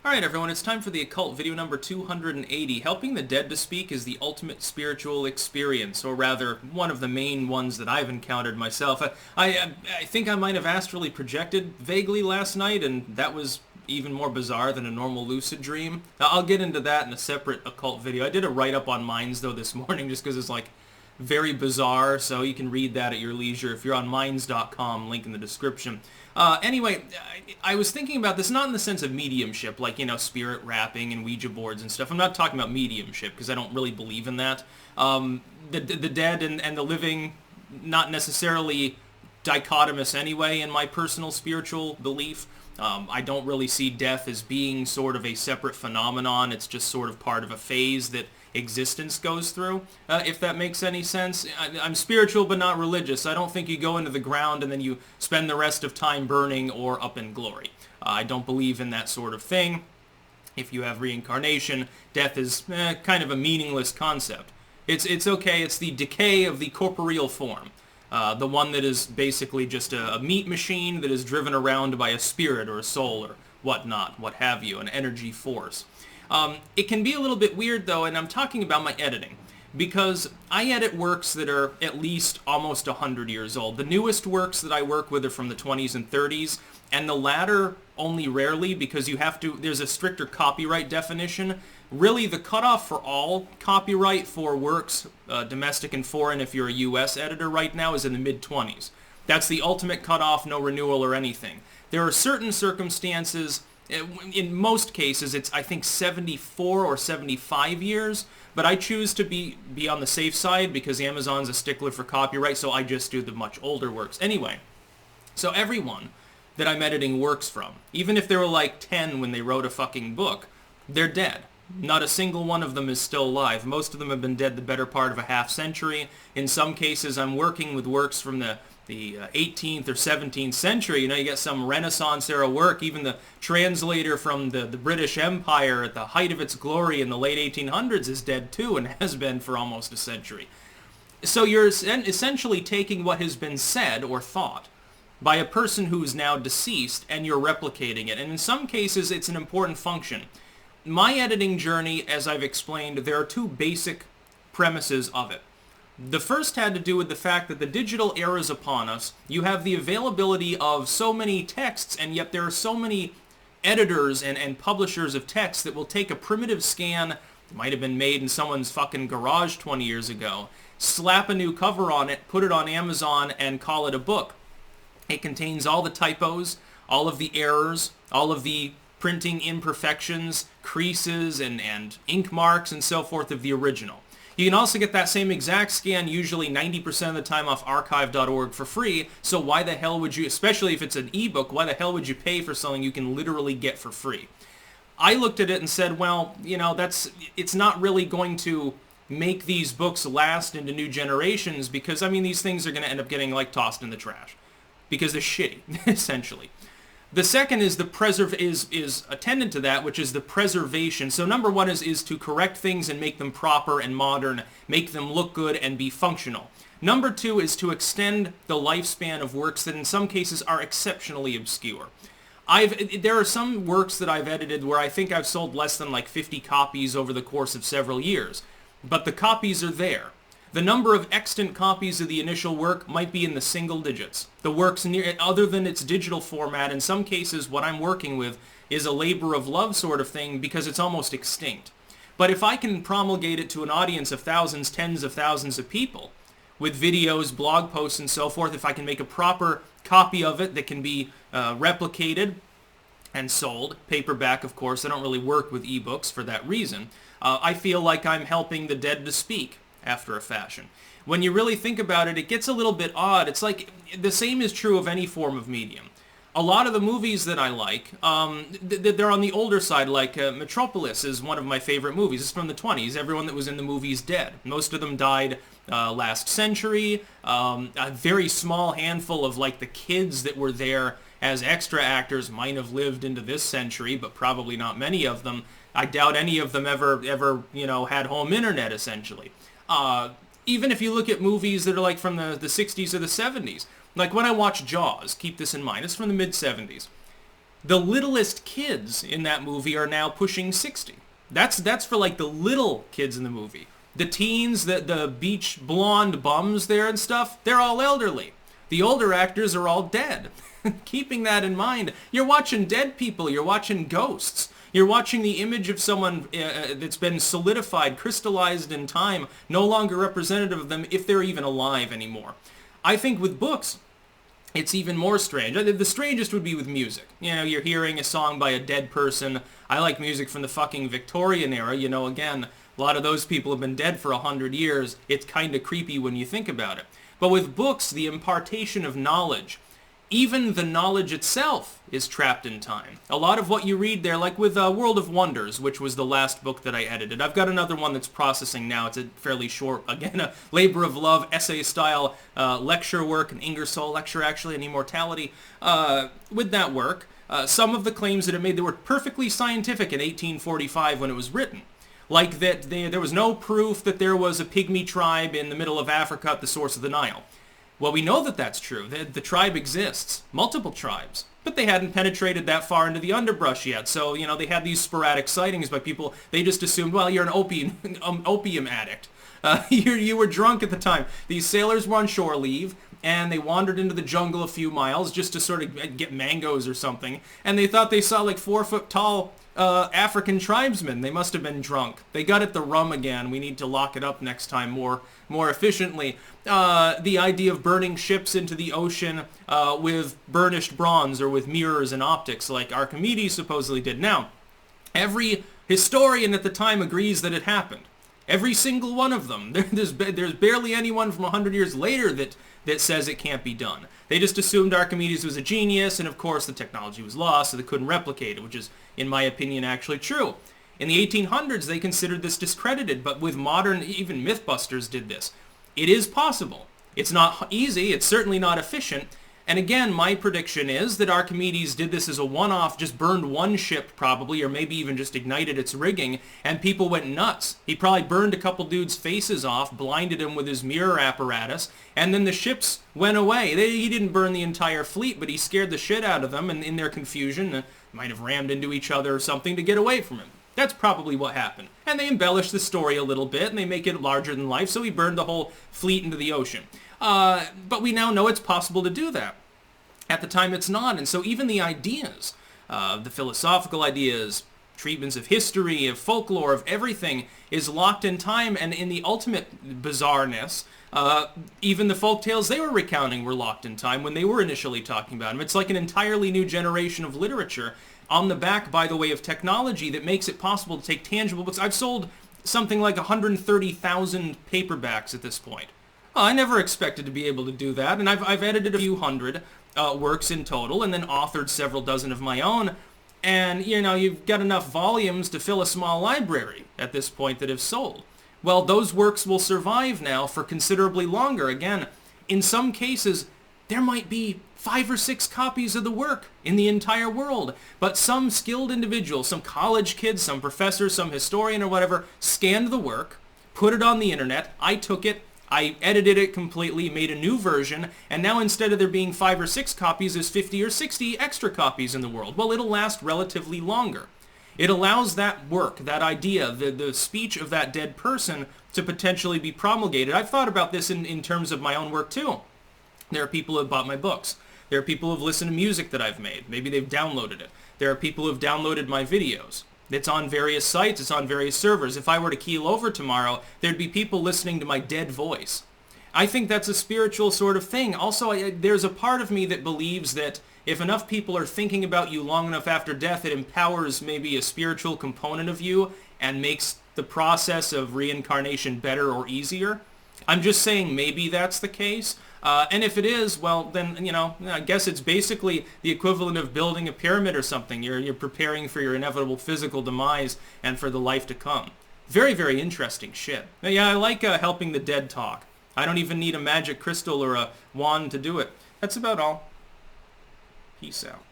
Alright everyone, it's time for the Occult video number 280. Helping the dead to speak is the ultimate spiritual experience, or rather, one of the main ones that I've encountered myself. I think I might have astrally projected vaguely last night, and that was even more bizarre than a normal lucid dream. I'll get into that in a separate Occult video. I did a write-up on Minds, though, this morning, just because it's, like, very bizarre, so you can read that at your leisure if you're on minds.com, link in the description. Anyway, I was thinking about this not in the sense of mediumship, like, spirit rapping and Ouija boards and stuff. I'm not talking about mediumship, because I don't really believe in that. The dead and the living, not necessarily dichotomous anyway, in my personal spiritual belief. I don't really see death as being sort of a separate phenomenon. It's just sort of part of a phase that existence goes through, if that makes any sense. I'm spiritual but not religious. I don't think you go into the ground and then you spend the rest of time burning or up in glory. I don't believe in that sort of thing. If you have reincarnation, death is kind of a meaningless concept. It's okay. It's the decay of the corporeal form. The one that is basically just a meat machine that is driven around by a spirit or a soul or whatnot, what have you, an energy force. It can be a little bit weird, though, and I'm talking about my editing, because I edit works that are at least almost 100 years old. The newest works that I work with are from the 20s and 30s, and the latter only rarely, because there's a stricter copyright definition. Really, the cutoff for all copyright for works, domestic and foreign, if you're a US editor right now, is in the mid-20s. That's the ultimate cutoff, no renewal or anything. There are certain circumstances. In most cases, it's, I think, 74 or 75 years, but I choose to be on the safe side because Amazon's a stickler for copyright, so I just do the much older works. Anyway, so everyone that I'm editing works from, even if they were like 10 when they wrote a fucking book, they're dead. Not a single one of them is still alive. Most of them have been dead the better part of a half century. In some cases, I'm working with works from the 18th or 17th century. You get some Renaissance era work. Even the translator from the British Empire at the height of its glory in the late 1800s is dead too, and has been for almost a century. So you're essentially taking what has been said or thought by a person who is now deceased, and you're replicating it. And in some cases, it's an important function. My editing journey, as I've explained, there are two basic premises of it. The first had to do with the fact that the digital era is upon us. You have the availability of so many texts, and yet there are so many editors and publishers of texts that will take a primitive scan that might have been made in someone's fucking garage 20 years ago, slap a new cover on it, put it on Amazon, and call it a book. It contains all the typos, all of the errors, all of the printing imperfections, creases, and ink marks, and so forth of the original. You can also get that same exact scan, usually 90% of the time, off archive.org for free, so why the hell would you, especially if it's an ebook, why the hell would you pay for something you can literally get for free? I looked at it and said, well, it's not really going to make these books last into new generations, because, these things are going to end up getting, tossed in the trash, because they're shitty, essentially. The second is is attendant to that, which is the preservation. So number one is to correct things and make them proper and modern, make them look good and be functional. Number two is to extend the lifespan of works that in some cases are exceptionally obscure. There are some works that I've edited where I think I've sold less than 50 copies over the course of several years, but the copies are there. The number of extant copies of the initial work might be in the single digits. The work's other than its digital format, in some cases what I'm working with is a labor of love sort of thing because it's almost extinct. But if I can promulgate it to an audience of thousands, tens of thousands of people, with videos, blog posts, and so forth, if I can make a proper copy of it that can be replicated and sold, paperback of course, I don't really work with ebooks for that reason, I feel like I'm helping the dead to speak. After a fashion. When you really think about it, it gets a little bit odd. It's like the same is true of any form of medium. A lot of the movies that I like, they're on the older side, like Metropolis is one of my favorite movies. It's from the 20s. Everyone that was in the movie is dead. Most of them died last century. A very small handful of the kids that were there as extra actors might have lived into this century, but probably not many of them. I doubt any of them ever had home internet, essentially. Even if you look at movies that are from the 60s or the 70s, when I watch Jaws, keep this in mind, it's from the mid-70s. The littlest kids in that movie are now pushing 60. That's for like the little kids in the movie. The teens, the beach blonde bums there and stuff, they're all elderly. The older actors are all dead. Keeping that in mind, you're watching dead people, you're watching ghosts. You're watching the image of someone that's been solidified, crystallized in time, no longer representative of them if they're even alive anymore. I think with books, it's even more strange. The strangest would be with music. You know, you're hearing a song by a dead person. I like music from the fucking Victorian era. You know, again, a lot of those people have been dead for 100 years. It's kind of creepy when you think about it. But with books, the impartation of knowledge, even the knowledge itself is trapped in time. A lot of what you read there, like with World of Wonders, which was the last book that I edited. I've got another one that's processing now. It's a fairly short, again, a labor of love, essay-style lecture work, an Ingersoll lecture, actually, on immortality. With that work, some of the claims that it made, they were perfectly scientific in 1845 when it was written. Like that there was no proof that there was a pygmy tribe in the middle of Africa at the source of the Nile. Well, we know that that's true. The tribe exists. Multiple tribes. But they hadn't penetrated that far into the underbrush yet. So, you know, they had these sporadic sightings by people. They just assumed, well, you're an opium addict. You were drunk at the time. These sailors were on shore leave, and they wandered into the jungle a few miles just to sort of get mangoes or something. And they thought they saw like 4-foot-tall African tribesmen. They must have been drunk. They got at the rum again. We need to lock it up next time more efficiently. The idea of burning ships into the ocean with burnished bronze or with mirrors and optics like Archimedes supposedly did. Now, every historian at the time agrees that it happened. Every single one of them. There's barely anyone from 100 years later that says it can't be done. They just assumed Archimedes was a genius, and of course the technology was lost, so they couldn't replicate it, which is, in my opinion, actually true. In the 1800s, they considered this discredited, but with modern, even Mythbusters did this. It is possible. It's not easy, it's certainly not efficient, and again, my prediction is that Archimedes did this as a one-off, just burned one ship probably, or maybe even just ignited its rigging, and people went nuts. He probably burned a couple dudes' faces off, blinded them with his mirror apparatus, and then the ships went away. He didn't burn the entire fleet, but he scared the shit out of them, and in their confusion, might have rammed into each other or something to get away from him. That's probably what happened. And they embellish the story a little bit, and they make it larger than life, so he burned the whole fleet into the ocean. But we now know it's possible to do that. At the time, it's not, and so even the ideas, the philosophical ideas, treatments of history, of folklore, of everything, is locked in time, and in the ultimate bizarreness, even the folk tales they were recounting were locked in time when they were initially talking about them. It's like an entirely new generation of literature on the back, by the way, of technology that makes it possible to take tangible books. I've sold something like 130,000 paperbacks at this point. I never expected to be able to do that, and I've edited a few hundred works in total, and then authored several dozen of my own, and, you know, you've got enough volumes to fill a small library at this point that have sold. Well, those works will survive now for considerably longer. Again, in some cases, there might be 5 or 6 copies of the work in the entire world, but some skilled individual, some college kid, some professor, some historian or whatever, scanned the work, put it on the internet, I took it, I edited it completely, made a new version, and now instead of there being 5 or 6 copies, there's 50 or 60 extra copies in the world. Well, it'll last relatively longer. It allows that work, that idea, the speech of that dead person to potentially be promulgated. I've thought about this in terms of my own work too. There are people who have bought my books. There are people who have listened to music that I've made. Maybe they've downloaded it. There are people who have downloaded my videos. It's on various sites. It's on various servers. If I were to keel over tomorrow, there'd be people listening to my dead voice. I think that's a spiritual sort of thing. Also, there's a part of me that believes that if enough people are thinking about you long enough after death, it empowers maybe a spiritual component of you and makes the process of reincarnation better or easier. I'm just saying maybe that's the case. And if it is, well, then, you know, I guess it's basically the equivalent of building a pyramid or something. You're preparing for your inevitable physical demise and for the life to come. Very, very interesting shit. Yeah, I like helping the dead talk. I don't even need a magic crystal or a wand to do it. That's about all. Peace out.